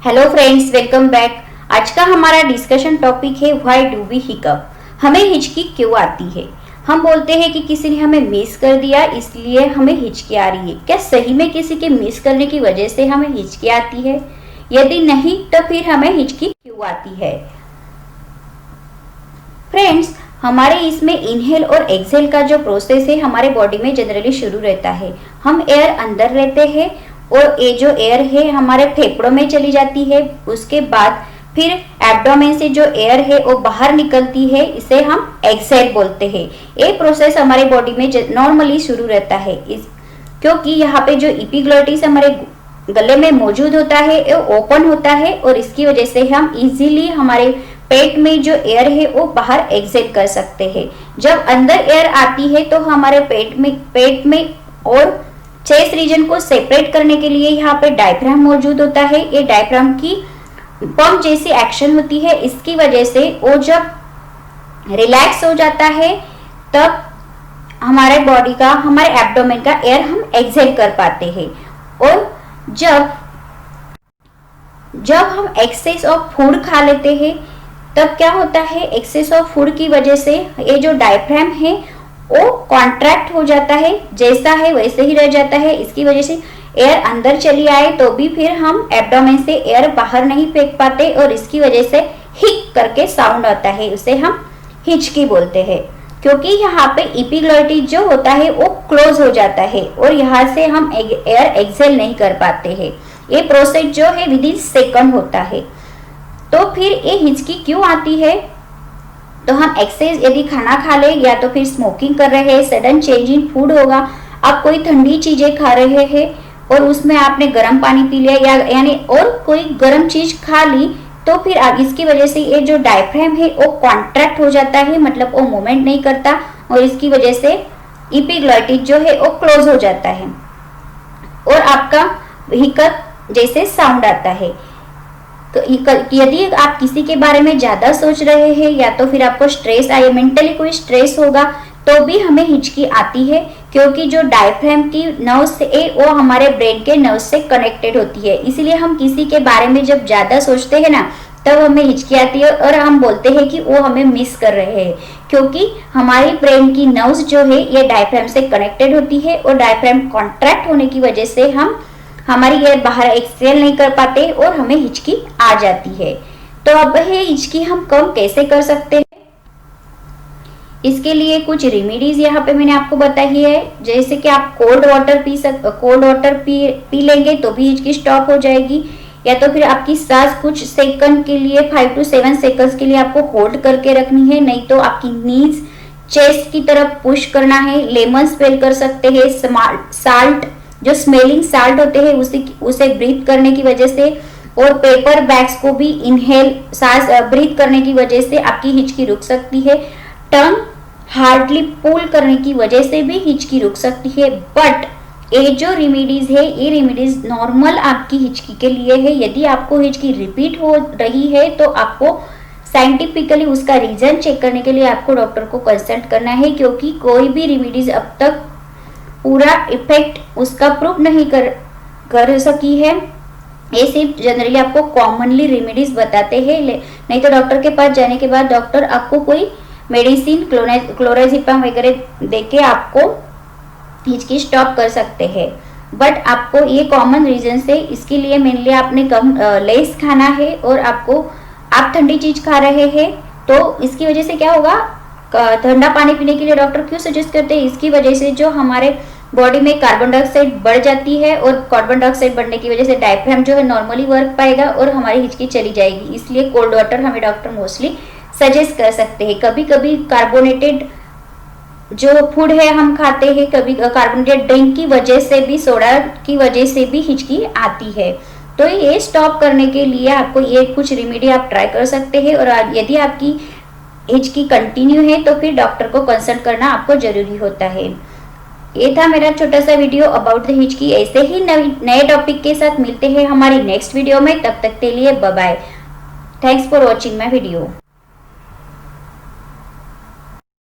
Hello friends, welcome back. आज का हमारा डिस्कशन टॉपिक है व्हाई डू वी हिकअप। हमें हिचकी क्यों आती है। हम बोलते हैं कि किसी ने हमें मिस कर दिया इसलिए हमें हिचकी आ रही है। क्या सही में किसी के मिस करने की वजह से हमें हिचकी आती है? यदि नहीं तो फिर हमें हिचकी क्यों आती है? फ्रेंड्स, हमारे इसमें इनहेल और एक्सहेल का जो प्रोसेस है हमारे बॉडी में जनरली शुरू रहता है। हम एयर अंदर रहते हैं और ये जो एयर है हमारे फेफड़ों में चली जाती है। उसके बाद फिर एब्डोमेन से जो एयर है वो बाहर निकलती है, इसे हम एक्सहेल बोलते हैं। ये प्रोसेस हमारे बॉडी में नॉर्मली शुरू रहता है क्योंकि यहाँ पे जो एपिग्लोटिस हमारे गले में मौजूद होता है वो ओपन होता है और इसकी वजह से हम इजीली हमारे पेट में जो एयर है वो बाहर एक्सहेल कर सकते हैं। जब अंदर एयर आती है तो हमारे पेट में और चेस्ट रीजन को सेपरेट करने के लिए यहाँ पे डायफ्राम मौजूद होता है। ये डायफ्राम की पंप जैसी एक्शन होती है। इसकी वजह से वो जब रिलैक्स हो जाता है तब हमारे बॉडी का, हमारे एब्डोमेन का एयर हम एक्सहेल कर पाते हैं। और जब हम एक्सेस ऑफ फूड खा लेते हैं तब क्या होता है, एक्सेस ऑफ फूड की वजह से ये जो डायफ्राम है वो कॉन्ट्रैक्ट हो जाता है, जैसा है वैसे ही रह जाता है। इसकी वजह से एयर अंदर चली आए तो भी फिर हम एब्डोमेन से एयर बाहर नहीं फेंक पाते और इसकी वजह से हिक करके साउंड आता है, उसे हम हिचकी बोलते हैं। क्योंकि यहाँ पे एपिग्लोटिस जो होता है वो क्लोज हो जाता है और यहाँ से हम एयर एक्सहेल नहीं कर पाते हैं। ये प्रोसेस जो है विद इन सेकंड होता है। तो फिर ये हिचकी क्यों आती है? तो हम एक्सेस यदि खाना खा ले या तो फिर स्मोकिंग कर रहे हैं, सडन चेंज इन फूड होगा, आप कोई ठंडी चीजें खा रहे हैं और उसमें आपने गर्म पानी पी लिया या यानी और कोई गर्म चीज खा ली तो फिर इसकी वजह से ये जो डायफ्राम है वो कॉन्ट्रैक्ट हो जाता है, मतलब वो मूवमेंट नहीं करता और इसकी वजह से एपिग्लोटिस जो है वो क्लोज हो जाता है और आपका हिकअप जैसे साउंड आता है। तो यदि आप किसी के बारे में ज्यादा सोच रहे हैं या तो फिर आपको स्ट्रेस आए, मेंटली कोई स्ट्रेस होगा तो भी हमें हिचकी आती है। क्योंकि जो डायफ्राम की नर्व्स है वो हमारे ब्रेन के नर्व्स से कनेक्टेड होती है, इसलिए हम किसी के बारे में जब ज्यादा सोचते हैं ना तब हमें हिचकी आती है और हम बोलते हैं कि वो हमें मिस कर रहे हैं। क्योंकि हमारी ब्रेन की नर्व्स जो है ये डायफ्राम से कनेक्टेड होती है और डायफ्राम कॉन्ट्रैक्ट होने की वजह से हम हमारी एयर बाहर एक्सहेल नहीं कर पाते और हमें हिचकी आ जाती है। तो अब है हिचकी हम कम कैसे कर सकते हैं? इसके लिए कुछ रेमेडीज यहाँ पे मैंने आपको बताई है। जैसे कि आप कोल्ड वाटर पी लेंगे तो भी हिचकी स्टॉप हो जाएगी, या तो फिर आपकी सांस कुछ सेकंड के लिए 5 to 7 सेकंड्स के लिए आपको होल्ड करके रखनी है, नहीं तो आपकी नीज चेस्ट की तरफ पुश करना है। लेमन स्पेल कर सकते हैं, साल्ट जो स्मेलिंग साल्ट होते हैं उसे ब्रीथ करने की वजह से, और पेपर बैग्स को भी इनहेल सांस ब्रीथ करने की वजह से आपकी हिचकी रुक सकती है। टंग हार्डली पुल करने की वजह से भी हिचकी रुक सकती है। बट ये जो रेमेडीज है ये रेमेडीज नॉर्मल आपकी हिचकी के लिए है। यदि आपको हिचकी रिपीट हो रही है तो आपको साइंटिफिकली उसका रीजन चेक करने के लिए आपको डॉक्टर को कंसल्ट करना है। क्योंकि कोई भी रेमेडीज अब तक पूरा इफेक्ट उसका प्रूव नहीं कर सकी है। ये सिर्फ जनरली आपको कॉमनली रेमेडीज बताते हैं, नहीं तो डॉक्टर के पास जाने के बाद डॉक्टर आपको कोई मेडिसिन क्लोराजिपाम वगैरह देके आपको हिचकी स्टॉप कर सकते हैं। बट आपको ये कॉमन रीजन से, इसके लिए मेनली आपने कम लेस खाना है और आप ठंडी चीज खा रहे हैं तो इसकी वजह से क्या होगा, ठंडा पानी पीने के लिए डॉक्टर क्यों सजेस्ट करते हैं? इसकी वजह से जो हमारे बॉडी में कार्बन डाइऑक्साइड बढ़ जाती है और कार्बन डाइऑक्साइड बढ़ने की वजह से डायफ्राम जो है नॉर्मली वर्क पाएगा और हमारी हिचकी चली जाएगी। इसलिए कोल्ड वाटर हमें डॉक्टर मोस्टली सजेस्ट कर सकते हैं। कभी कभी कार्बोनेटेड जो फूड है हम खाते हैं, कभी कार्बोनेटेड ड्रिंक की वजह से भी, सोडा की वजह से भी हिचकी आती है। तो ये स्टॉप करने के लिए आपको ये कुछ रेमेडी आप ट्राई कर सकते हैं। और यदि आपकी हिचकी कंटिन्यू है तो फिर डॉक्टर को कंसल्ट करना आपको जरूरी होता है। ये था मेरा छोटा सा वीडियो अबाउट द हिचकी। ऐसे ही नए टॉपिक के साथ मिलते हैं हमारी नेक्स्ट वीडियो में। तब तक के लिए bye bye. Thanks for watching my video.